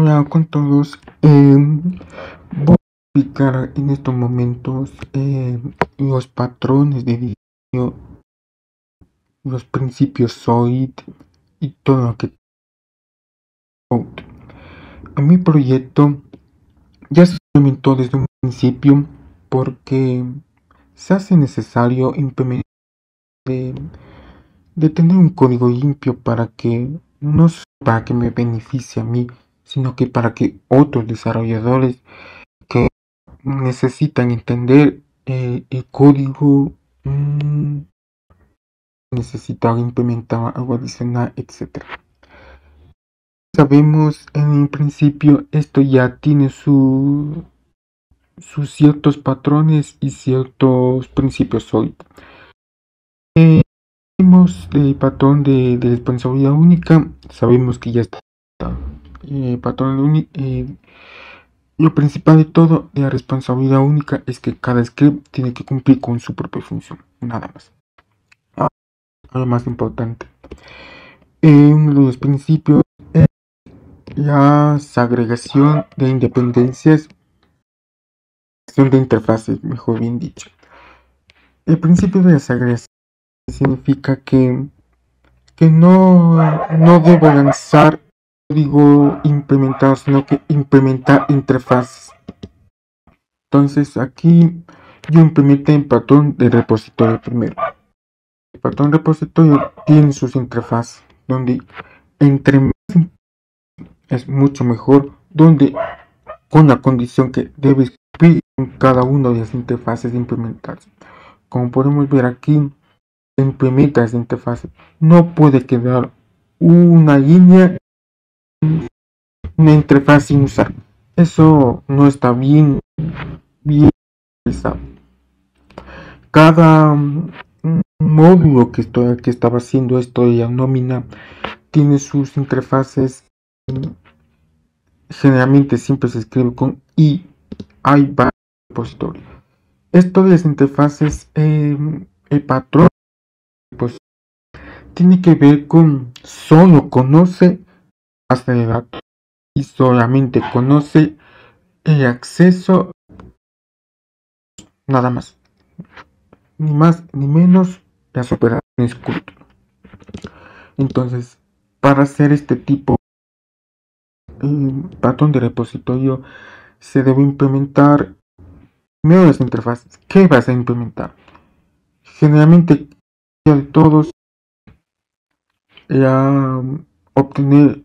Hola con todos. Voy a explicar en estos momentos los patrones de diseño, los principios SOID y todo lo que Code. En mi proyecto ya se implementó desde un principio porque se hace necesario implementar de tener un código limpio para que no solo para que me beneficie a mí, sino que para que otros desarrolladores que necesitan entender el código, necesitan implementar algo adicional, etc. Sabemos en un principio esto ya tiene sus ciertos patrones y ciertos principios sólidos. Tenemos el patrón de responsabilidad única, sabemos que ya está. Patrón lo principal de todo de la responsabilidad única es que cada script tiene que cumplir con su propia función, nada más. Lo más importante. Uno de los principios es la segregación de independencias, de interfaces, mejor bien dicho. El principio de la segregación significa que no debo lanzar código implementado, sino que implementar interfaces. Entonces aquí yo implementé el patrón de repositorio primero. El patrón repositorio tiene sus interfaces, donde entre más es mucho mejor, donde con la condición que debe cumplir en cada una de las interfaces de implementarse. Como podemos ver aquí, implementa esa interfaz. No puede quedar una línea, una interfaz sin usar. Eso no está bien realizado. Cada módulo que estaba haciendo esto de la nómina tiene sus interfaces. Generalmente siempre se escribe con I. Hay varios repositorios. Esto de las interfaces, el patrón pues, tiene que ver con solo conoce base de datos y solamente conoce el acceso, nada más, ni más ni menos las operaciones CUT. Entonces, para hacer este tipo patrón de repositorio se debe implementar primero las interfaces. ¿Qué vas a implementar? Generalmente de todos obtener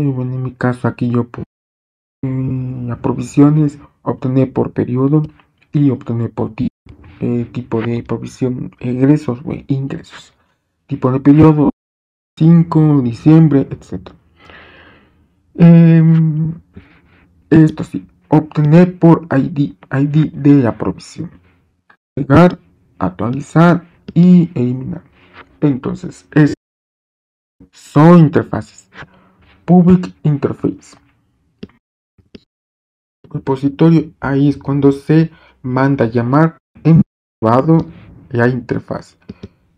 bueno, en mi caso aquí yo provisiones, obtener por periodo y obtener por tipo de provisión, egresos o ingresos, tipo de periodo 5, diciembre, etc. Esto sí, obtener por ID de la provisión, agregar, actualizar y eliminar. Entonces, son interfaces. Public Interface. Repositorio, ahí es cuando se manda a llamar en privado la interfaz.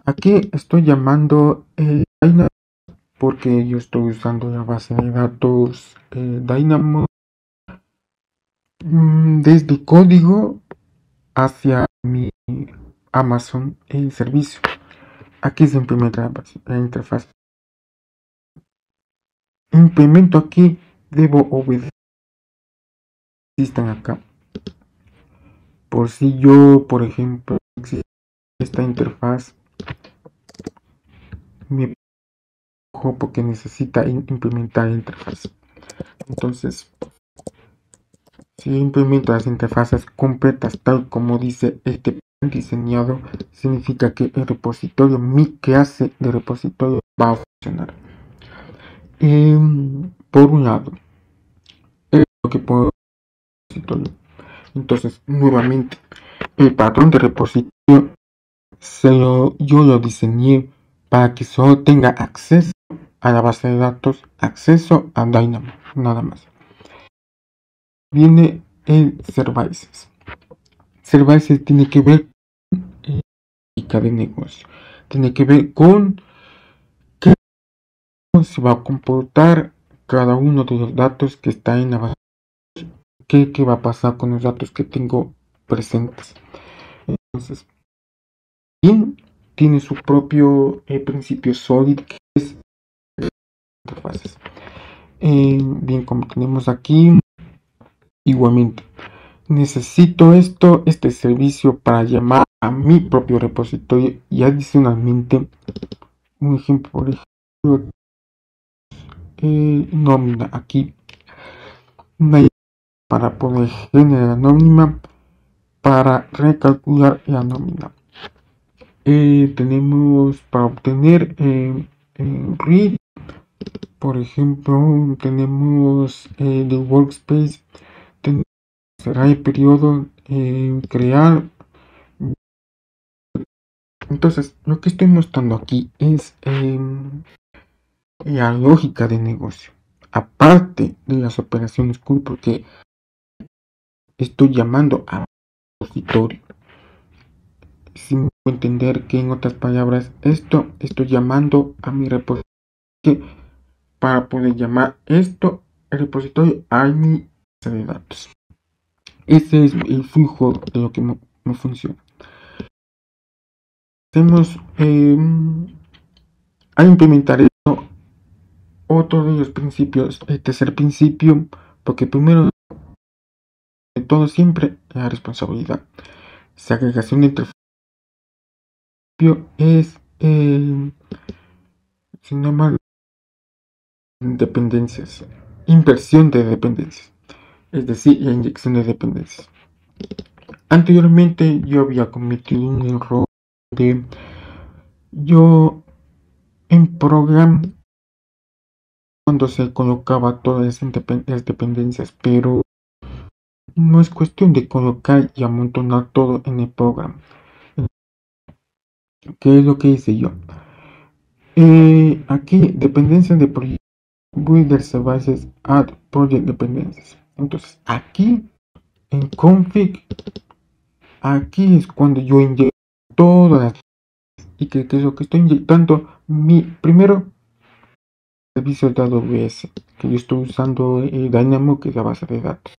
Aquí estoy llamando Dynamo porque yo estoy usando la base de datos Dynamo desde código hacia mi Amazon servicio. Aquí se implementa la interfaz. Implemento aquí, debo obedecer. Están acá. Por si yo, por ejemplo, esta interfaz me ojo porque necesita implementar la interfaz. Entonces, si implemento las interfaces completas tal como dice este diseñado, significa que el repositorio, mi clase de repositorio va a funcionar. Por un lado, es lo que puedo repositorio. Entonces, nuevamente, el patrón de repositorio yo lo diseñé para que solo tenga acceso a la base de datos, acceso a Dynamo, nada más. Viene el Services. Services tiene que ver con de negocio, tiene que ver con qué se va a comportar cada uno de los datos que está en la base. ¿Qué va a pasar con los datos que tengo presentes? Entonces, bien, tiene su propio principio SOLID, que es interfaces. Bien, como tenemos aquí, igualmente, necesito este servicio para llamar a mi propio repositorio, y adicionalmente, un ejemplo, por ejemplo, nómina. Aquí para poder generar la nómina, para recalcular la nómina. Tenemos para obtener read, por ejemplo, tenemos de workspace, será el periodo crear. Entonces, lo que estoy mostrando aquí es la lógica de negocio, aparte de las operaciones cool, porque estoy llamando a repositorio. Sin entender que, en otras palabras, estoy llamando a mi repositorio para poder llamar el repositorio a mi base de datos. Ese es el flujo de lo que me funciona. Hacemos a implementar esto, otro de los principios, el tercer principio, porque primero de todo siempre la responsabilidad. Segregación de interfaces es sin llama dependencias, inversión de dependencias, es decir, la inyección de dependencias. Anteriormente yo había cometido un error de yo en program cuando se colocaba todas las dependencias, pero no es cuestión de colocar y amontonar todo en el programa. ¿Qué es lo que hice yo? Aquí, dependencias de proyecto, builder services, add project dependencias. Entonces, aquí en config, aquí es cuando yo inyecto todas las, y que es lo que estoy inyectando. Mi primero servicio de AWS, que yo estoy usando Dynamo, que es la base de datos.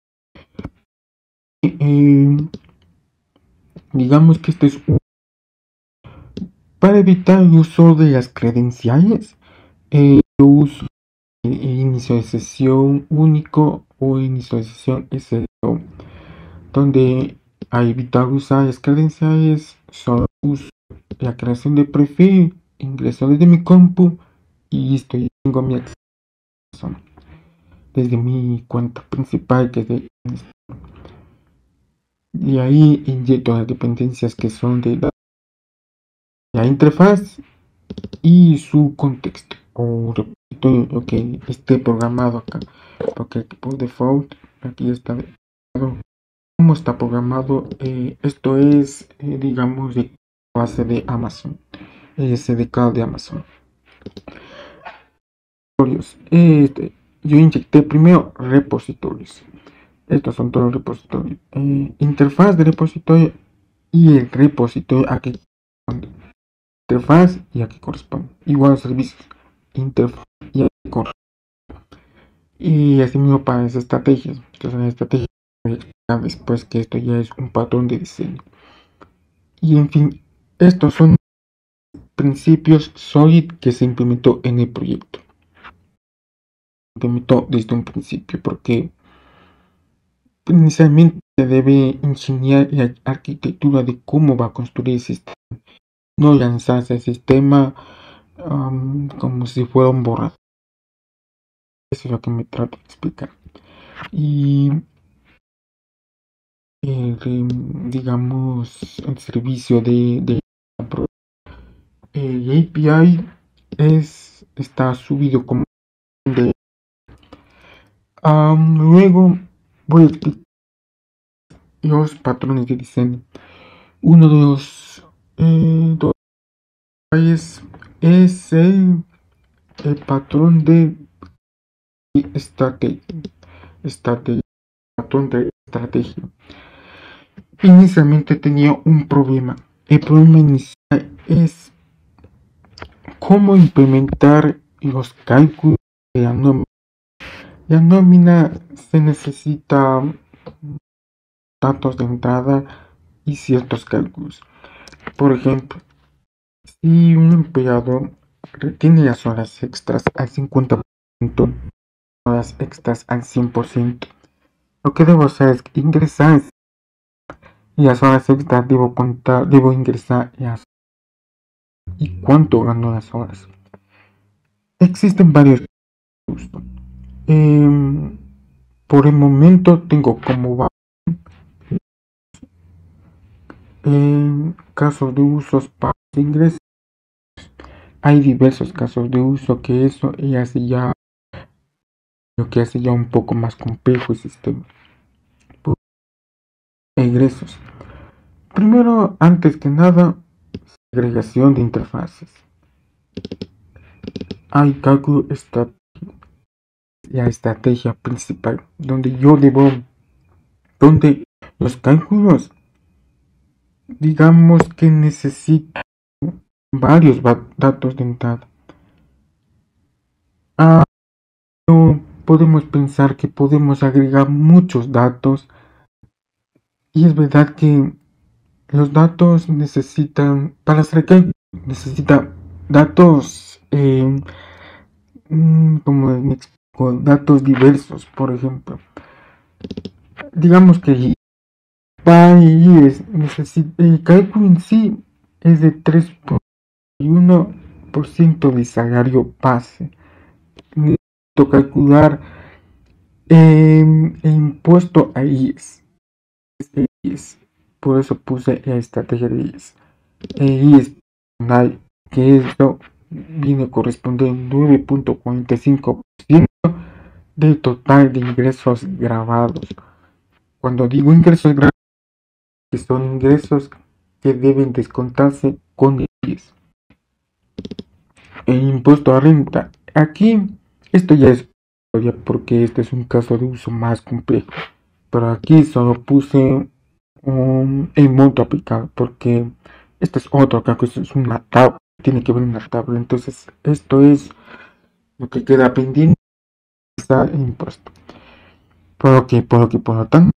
Digamos que este es para evitar el uso de las credenciales. Yo uso inicio de sesión único o inicio de sesión SSO, donde a evitar usar las credenciales solo uso la creación de perfil, ingreso desde mi compu y listo, y tengo mi acceso desde mi cuenta principal, que es de, y ahí inyecto las dependencias que son de la interfaz y su contexto o repositorio, lo que esté programado acá, porque por default aquí está cómo está programado. Esto es digamos de base de Amazon, SDK de Amazon. Yo inyecté primero repositorios. Estos son todos los repositorios. Interfaz de repositorio y el repositorio aquí corresponde. Interfaz y aquí corresponde. Igual servicios. Interfaz y aquí corresponde. Y así mismo para las estrategias. Entonces, las estrategias voy a explicar después, que esto ya es un patrón de diseño. Y en fin, estos son principios SOLID que se implementó en el proyecto. Se implementó desde un principio porque inicialmente se debe ingeniar la arquitectura de cómo va a construir el sistema. No lanzarse el sistema como si fuera un borrador. Eso es lo que me trato de explicar. Y digamos, el servicio de el API está subido como de luego voy a explicar los patrones de diseño. Uno de los es el patrón de estrategia. Patrón de estrategia. Inicialmente tenía un problema. El problema inicial es cómo implementar los cálculos de la nómina. La nómina se necesita datos de entrada y ciertos cálculos. Por ejemplo, si un empleado tiene las horas extras al 50%, horas extras al 100%, lo que debo hacer es ingresar y las horas extras debo ingresar y cuánto ganó las horas. Existen varios usos. Por el momento tengo como va casos de usos para ingresos. Hay diversos casos de uso que eso y hace ya lo que hace ya un poco más complejo el sistema de ingresos. Primero, antes que nada, agregación de interfaces. Hay cálculo la estrategia principal, donde los cálculos, digamos que necesitan varios datos de entrada. Podemos pensar que podemos agregar muchos datos y es verdad que los datos para hacer cálculos necesita datos, como me explico, datos diversos. Por ejemplo, digamos que el cálculo en sí es de 3,1% de salario base. Necesito calcular el impuesto a IES. Por eso puse la estrategia de IES. IES, que eso viene a corresponder al 9,45% del total de ingresos grabados. Cuando digo ingresos grabados, que son ingresos que deben descontarse con el IES. El impuesto a renta. Aquí, esto ya es porque este es un caso de uso más complejo. Pero aquí solo puse el monto aplicado porque este es otro acá, que es una tabla. Tiene que ver una tabla. Entonces, esto es lo que queda pendiente el impuesto. Por lo tanto,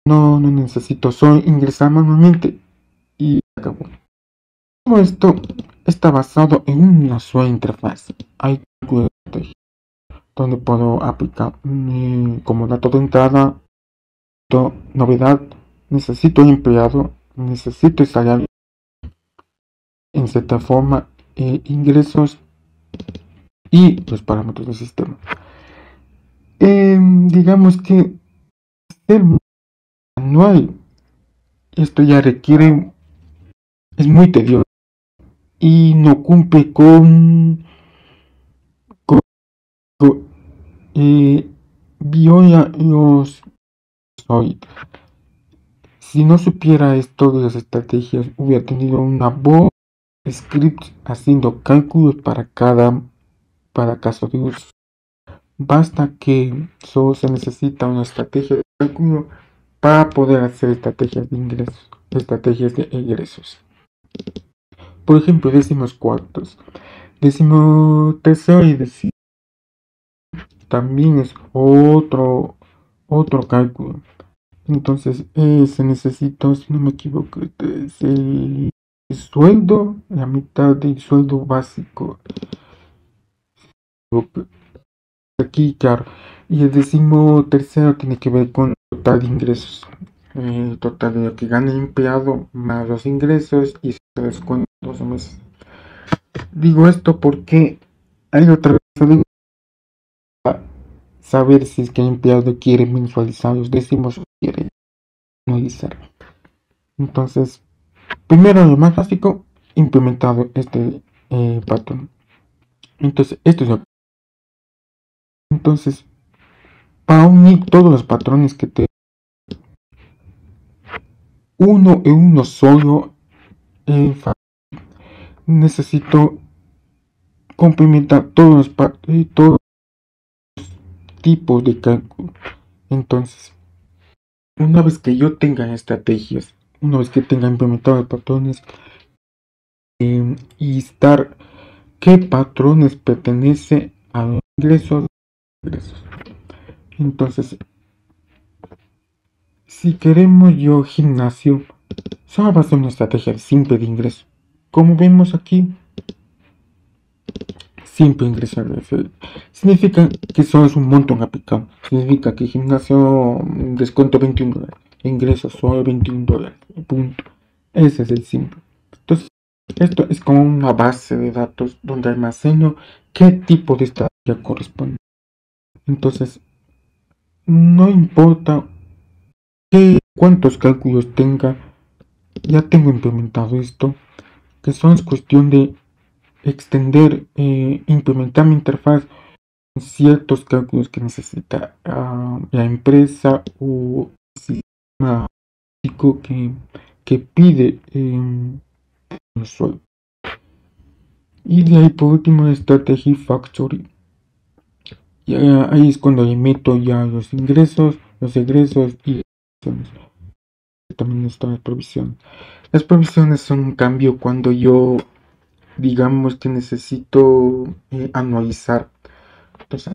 no necesito, solo ingresar manualmente y acabó. Todo esto está basado en una sola interfaz. Hay donde puedo aplicar como dato de entrada, novedad, necesito empleado, necesito salario, en cierta forma, ingresos y los parámetros del sistema. Digamos que ser manual, esto ya es muy tedioso y no cumple viola los hoy. Si no supiera esto de las estrategias, hubiera tenido una voz script haciendo cálculos para caso de uso. Basta que solo se necesita una estrategia de cálculo para poder hacer estrategias de ingresos. Por ejemplo, décimos cuartos, décimo tercero y décimo también es otro cálculo. Entonces, se necesita, si no me equivoco, es el sueldo, la mitad del sueldo básico. Aquí, claro. Y el décimo tercero tiene que ver con el total de ingresos. El total de lo que gana el empleado más los ingresos y se descuenta 12 meses. Digo esto porque hay otra cosa de saber si es que el empleado quiere mensualizar los décimos o quiere anualizar. Entonces, primero lo más básico, implementado este patrón. Entonces, esto es lo que... Entonces, para unir todos los patrones que te uno en uno solo, necesito complementar todos los tipos de cálculo. Entonces, una vez que yo tenga estrategias, una vez que tenga implementados patrones y estar qué patrones pertenece a los ingresos. Entonces, si queremos yo gimnasio, solo va a ser una estrategia simple de ingreso. Como vemos aquí, simple ingreso. Significa que solo es un montón aplicado. Significa que gimnasio descuento $21. Ingreso solo $21. Punto. Ese es el simple. Entonces, esto es como una base de datos donde almaceno qué tipo de estrategia corresponde. Entonces, no importa cuántos cálculos tenga, ya tengo implementado esto, que solo es cuestión de extender, implementar mi interfaz en ciertos cálculos que necesita la empresa o el sistema que pide el usuario. Y de ahí por último Strategy Factory. Y ahí es cuando le meto ya los ingresos, los egresos y también están las provisiones. Las provisiones son un cambio cuando yo, digamos que necesito anualizar. Entonces,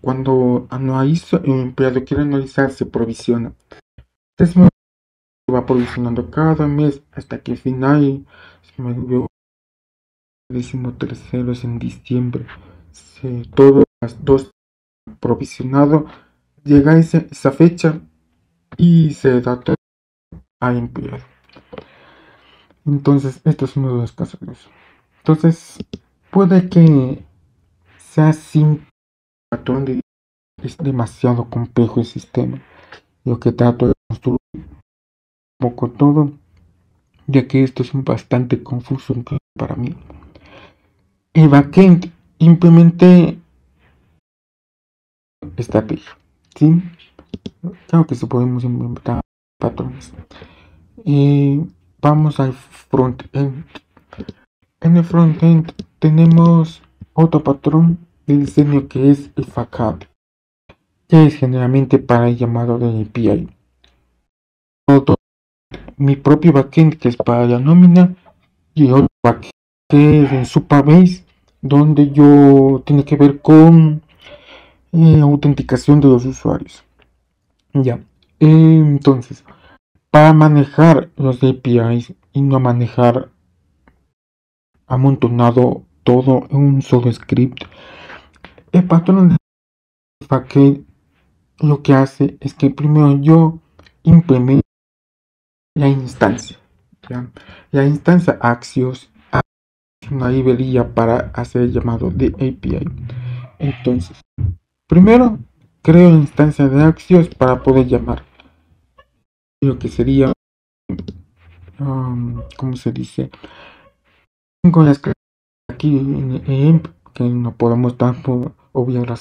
cuando anualizo, el empleado quiere anualizar, se provisiona. Entonces se va provisionando cada mes hasta que al final se me dio 13º es en diciembre. Todas las dos provisionado, llega esa fecha y se da todo al empleado. Entonces, esto es uno de los casos de uso. Entonces, puede que sea sin patrón de es demasiado complejo el sistema. Lo que trato de construir un poco todo, ya que esto es bastante confuso para mí. El backend implementé estrategia, ¿sí? Claro que se podemos implementar patrones. Vamos al frontend. En el frontend tenemos otro patrón de diseño que es el facade, que es generalmente para el llamado de API. Mi propio backend que es para la nómina y otro backend que es en Supabase, donde yo tiene que ver con autenticación de los usuarios. Ya, entonces, para manejar los APIs y no manejar amontonado todo en un solo script, el patrón de facade lo que hace es que primero yo implemento la instancia, ¿ya? La instancia Axios es una librería para hacer el llamado de API. Entonces, primero creo la instancia de Axios para poder llamar lo que sería, ¿cómo se dice? Tengo las aquí en EMP que no podemos tampoco obviar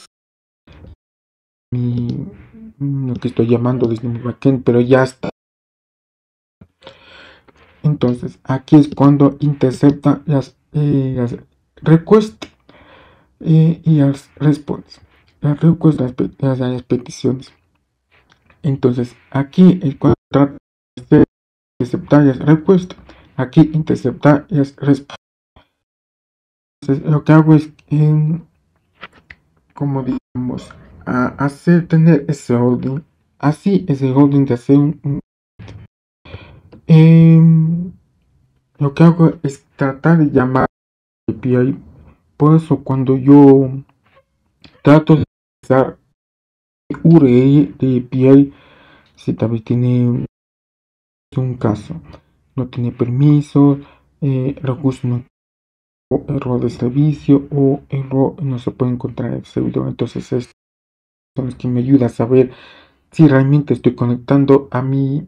lo que estoy llamando desde mi backend, pero ya está. Entonces, aquí es cuando intercepta las requests y las responses. Las requests, las peticiones. Entonces, aquí es cuando trata de interceptar las requests. Aquí interceptar las respuestas. Entonces, lo que hago es, como digamos, hacer tener ese orden. Así es el orden de hacer lo que hago es tratar de llamar API. Por eso cuando yo trato de usar URL de API, si tal vez tiene un caso, no tiene permisos, recurso no, o error de servicio o error no se puede encontrar en el servidor. Entonces es son los que me ayuda a saber si realmente estoy conectando a mi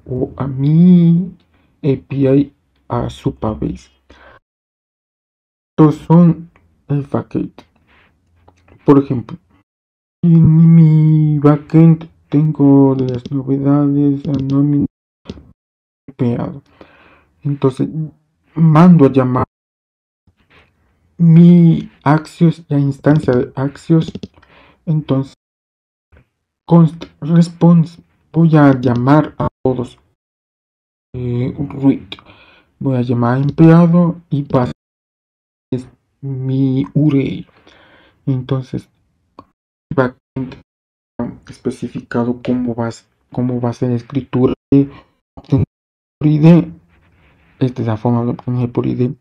o a mi API a Supabase. Estos son el facade. Por ejemplo, en mi backend tengo de las novedades la nómina empleado. Entonces mando a llamar mi Axios, la instancia de Axios. Entonces, const response, voy a llamar a todos. Root. Voy a llamar a empleado y mi URL. Entonces va especificado cómo va a ser la escritura de obtener por ID. Esta es la forma de obtener por ID.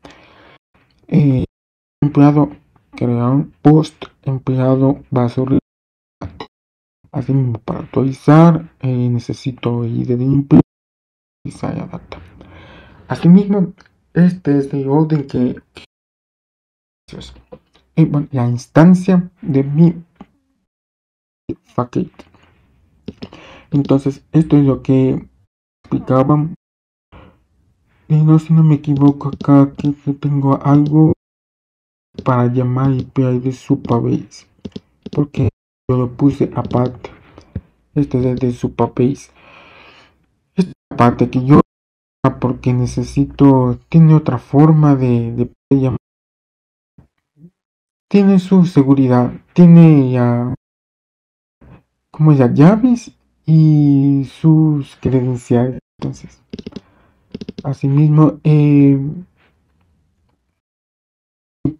Empleado crea un post, empleado va a subir. Asimismo, para actualizar necesito ID de empleado y la data. Asimismo, este es el orden que bueno, la instancia de mi paquete. Entonces, esto es lo que explicaba. Y no, si no me equivoco, acá que tengo algo para llamar IP de Supabase, porque yo lo puse aparte. Este es el de Supabase. Esta parte que yo, porque necesito, tiene otra forma de llamar. Tiene su seguridad, tiene ya, como ya llaves y sus credenciales. Entonces, asimismo,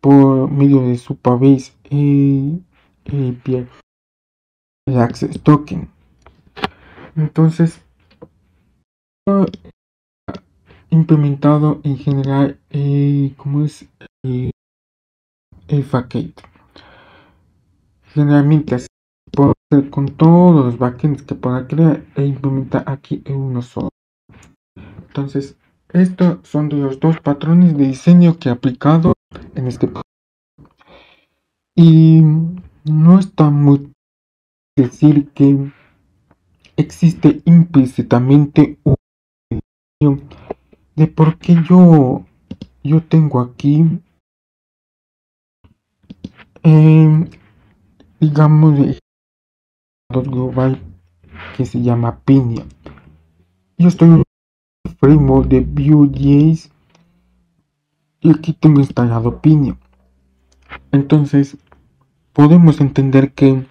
por medio de Supabase, el Access Token. Entonces, implementado en general, como es el facade. Generalmente así puedo hacer con todos los backends que pueda crear e implementar aquí en uno solo. Entonces, estos son de los dos patrones de diseño que he aplicado en este proyecto. Y no está muy decir que existe implícitamente un diseño de por qué yo tengo aquí, digamos, el global que se llama Pinia. Yo estoy en un framework de Vue.js y aquí tengo instalado Pinia. Entonces, podemos entender que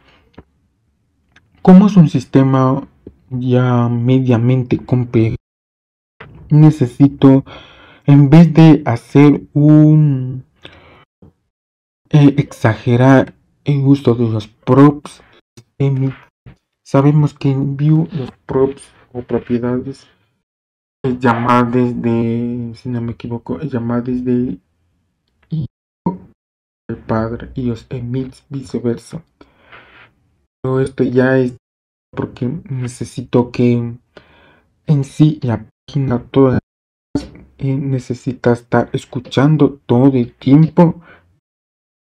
como es un sistema ya mediamente complejo, necesito, en vez de hacer un exagerar el uso de los props, sabemos que en Vue los props o propiedades es llamar desde, si no me equivoco, es llamar desde el padre y los emits viceversa. Pero esto ya es porque necesito que en sí la página toda necesita estar escuchando todo el tiempo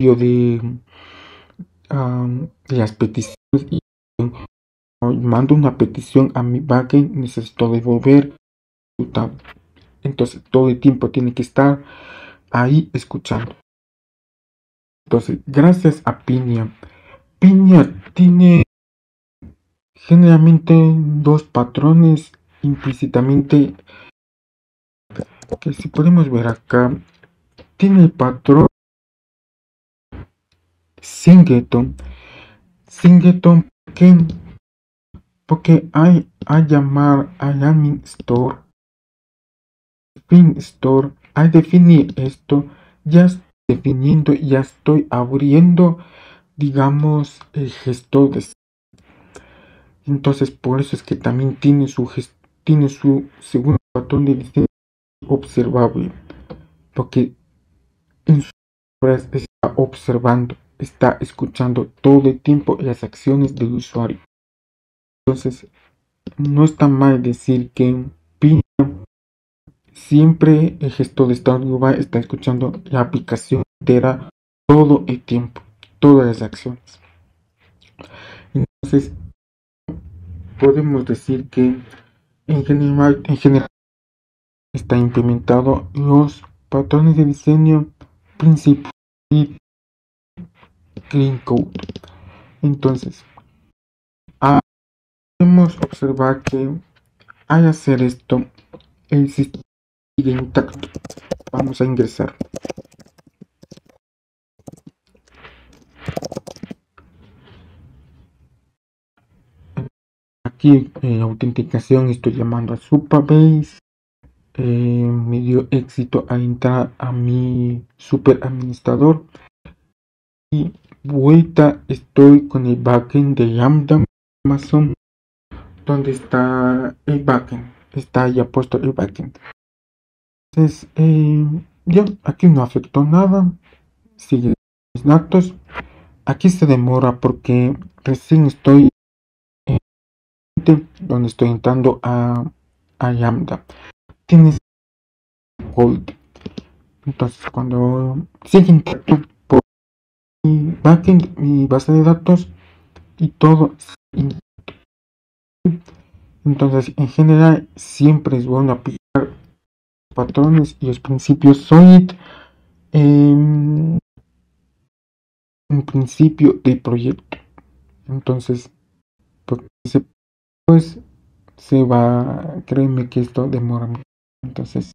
yo de las peticiones y mando una petición a mi backend, necesito devolver. Entonces todo el tiempo tiene que estar ahí escuchando. Entonces, gracias a Pinia tiene generalmente dos patrones implícitamente que si podemos ver acá, tiene el patrón singleton porque hay a llamar a Lamin Store, Fin Store, al definir esto, ya estoy definiendo, ya estoy abriendo, digamos, el gestor de. Entonces, por eso es que también tiene su segundo patrón de diseño observable, porque en sus obras está observando, está escuchando todo el tiempo las acciones del usuario. Entonces, no está mal decir que Pinia siempre el gestor de estado global está escuchando la aplicación entera todo el tiempo, todas las acciones. Entonces, podemos decir que en general está implementado los patrones de diseño principal y clean code. Entonces, podemos observar que al hacer esto, el sistema sigue intacto. Vamos a ingresar. Aquí en autenticación estoy llamando a Supabase. me dio éxito a entrar a mi super administrador y vuelta estoy con el backend de Lambda Amazon, donde está el backend, está ya puesto el backend. Entonces ya aquí no afectó nada, sigue mis datos. Aquí se demora porque recién estoy donde estoy entrando a Lambda. Tienes Gold. Entonces cuando sigue intacto por mi backend, mi base de datos y todo. Entonces en general siempre es bueno aplicar patrones y los principios SOLID en principio del proyecto. Entonces, porque pues se va, créeme que esto demora mucho. Entonces,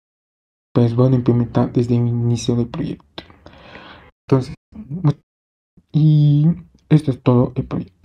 pues bueno implementar desde el inicio del proyecto. Entonces, y esto es todo el proyecto.